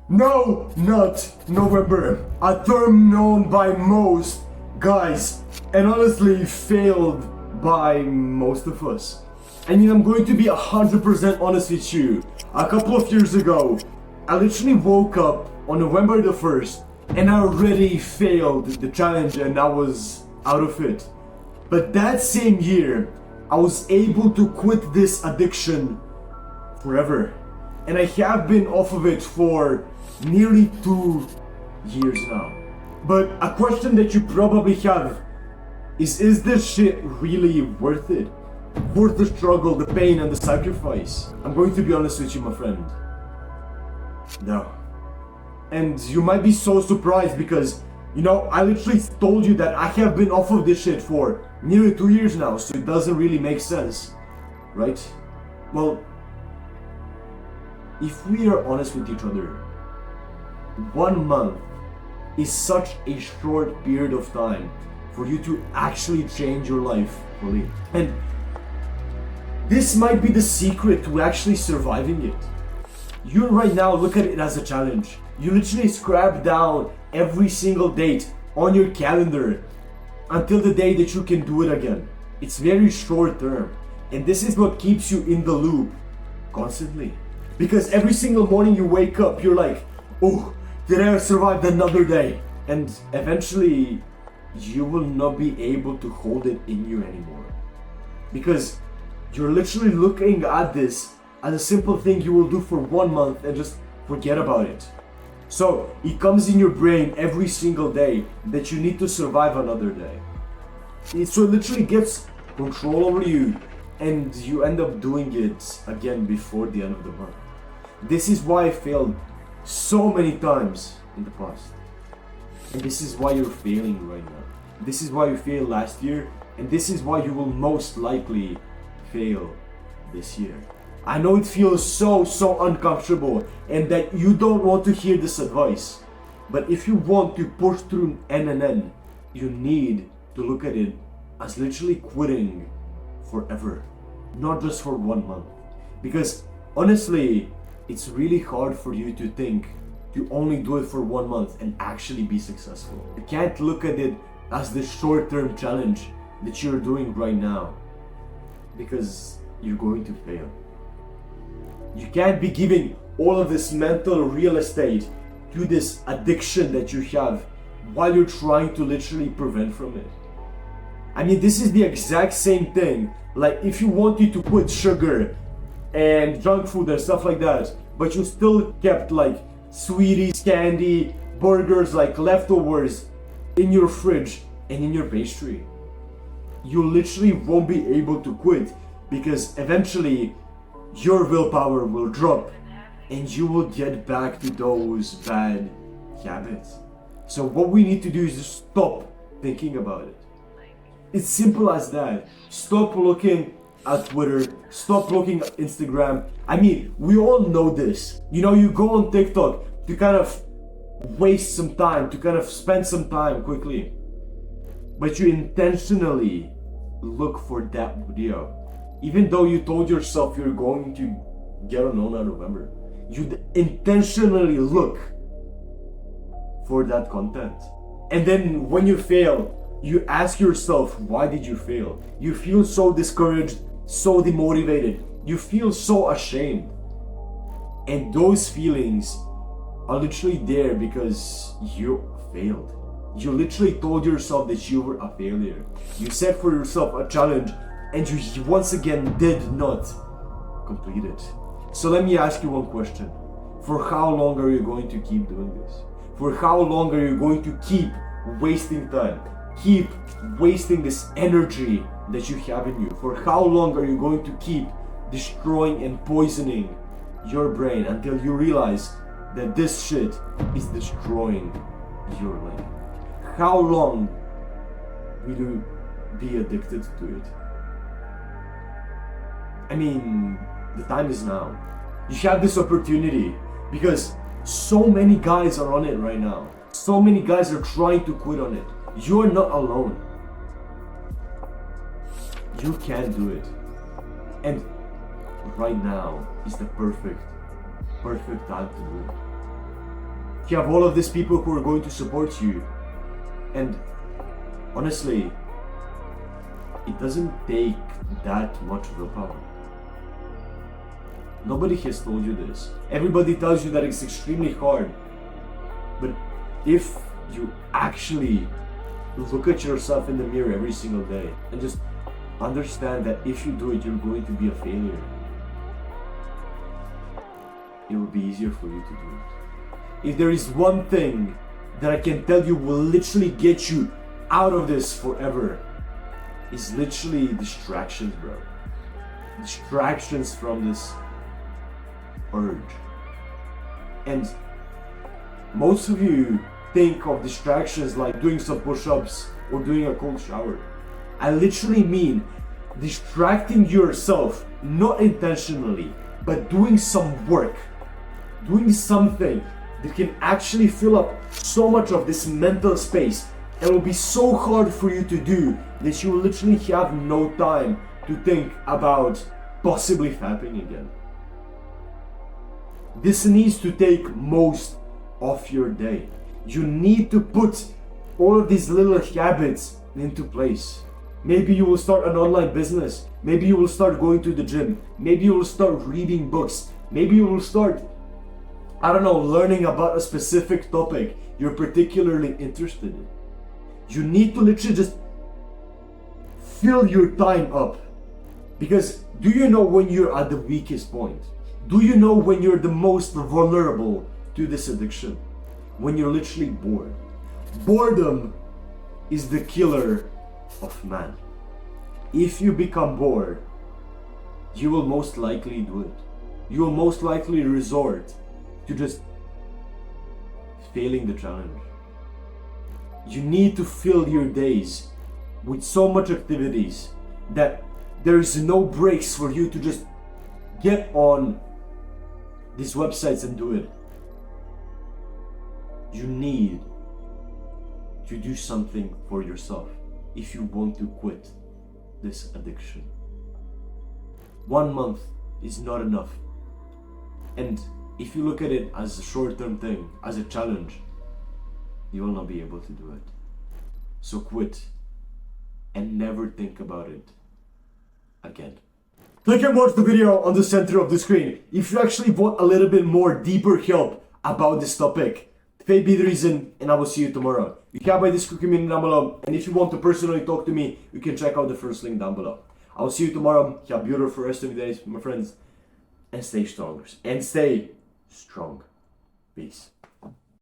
No, not November. A term known by most guys and honestly failed by most of us. I mean, I'm going to be 100% honest with you. A couple of years ago, I literally woke up on November the 1st and I already failed the challenge and I was out of it. But that same year, I was able to quit this addiction forever. And I have been off of it for nearly 2 years now. But a question that you probably have is this shit really worth it? Worth the struggle, the pain, and the sacrifice? I'm going to be honest with you, my friend. No. And you might be so surprised because, you know, I literally told you that I have been off of this shit for nearly 2 years now, so it doesn't really make sense, right? Well, if we are honest with each other, 1 month is such a short period of time for you to actually change your life fully. And this might be the secret to actually surviving it. You right now look at it as a challenge. You literally scrap down every single date on your calendar until the day that you can do it again. It's very short term. And this is what keeps you in the loop constantly. Because every single morning you wake up, you're like, oh, did I survive another day? And eventually, you will not be able to hold it in you anymore. Because you're literally looking at this as a simple thing you will do for 1 month and just forget about it. So it comes in your brain every single day that you need to survive another day. So it literally gets control over you and you end up doing it again before the end of the month. This is why I failed so many times in the past. And this is why you're failing right now. This is why you failed last year, and this is why you will most likely fail this year. I know it feels so uncomfortable and that you don't want to hear this advice. But if you want to push through NNN, you need to look at it as literally quitting forever, not just for 1 month. Because honestly, it's really hard for you to think to only do it for 1 month and actually be successful. You can't look at it as the short-term challenge that you're doing right now, because you're going to fail. You can't be giving all of this mental real estate to this addiction that you have while you're trying to literally prevent from it. I mean, this is the exact same thing. Like if you wanted to quit sugar and junk food and stuff like that, but you still kept like sweeties, candy, burgers, like leftovers in your fridge and in your pastry, you literally won't be able to quit, because eventually your willpower will drop and you will get back to those bad habits. So what we need to do is just stop thinking about it. It's simple as that. Stop looking at Twitter, stop looking at Instagram. I mean, we all know this. You know, you go on TikTok to kind of waste some time, to kind of spend some time quickly. But you intentionally look for that video. Even though you told yourself you're going to get on November, you intentionally look for that content. And then when you fail, you ask yourself, why did you fail? You feel so discouraged, so demotivated. You feel so ashamed. And those feelings are literally there because you failed. You literally told yourself that you were a failure. You set for yourself a challenge and you once again did not complete it. So let me ask you one question. For how long are you going to keep doing this? For how long are you going to keep wasting time? Keep wasting this energy that you have in you? For how long are you going to keep destroying and poisoning your brain until you realize that this shit is destroying your life? How long will you be addicted to it? I mean, the time is now. You have this opportunity because so many guys are on it right now. So many guys are trying to quit on it. You are not alone. You can do it. And right now is the perfect time to do it. You have all of these people who are going to support you. And honestly, it doesn't take that much willpower. Nobody has told you this. Everybody tells you that it's extremely hard. But if you actually look at yourself in the mirror every single day and just understand that if you do it, you're going to be a failure, it will be easier for you to do it. If there is one thing that I can tell you will literally get you out of this forever, it's literally distractions, bro. Distractions from this urge. And most of you think of distractions like doing some push-ups or doing a cold shower. I literally mean distracting yourself, not intentionally, but doing some work, doing something that can actually fill up so much of this mental space. It will be so hard for you to do that you will literally have no time to think about possibly fapping again. This needs to take most of your day. You need to put all of these little habits into place. Maybe you will start an online business. Maybe you will start going to the gym. Maybe you will start reading books. Maybe you will start, I don't know, learning about a specific topic you're particularly interested in. You need to literally just fill your time up. Because do you know when you're at the weakest point? Do you know when you're the most vulnerable to this addiction? When you're literally bored. Boredom is the killer of man. If you become bored, you will most likely do it. You will most likely resort to just failing the challenge. You need to fill your days with so much activities that there is no breaks for you to just get on these websites and do it. You need to do something for yourself if you want to quit this addiction. 1 month is not enough. And if you look at it as a short-term thing, as a challenge, you will not be able to do it. So quit and never think about it again. Click and watch the video on the center of the screen if you actually want a little bit more deeper help about this topic. Fate be the reason, and I will see you tomorrow. You can buy this community down below, and if you want to personally talk to me, you can check out the first link down below. I will see you tomorrow. Have a beautiful rest of your days, my friends, and stay strong. And stay strong. Peace.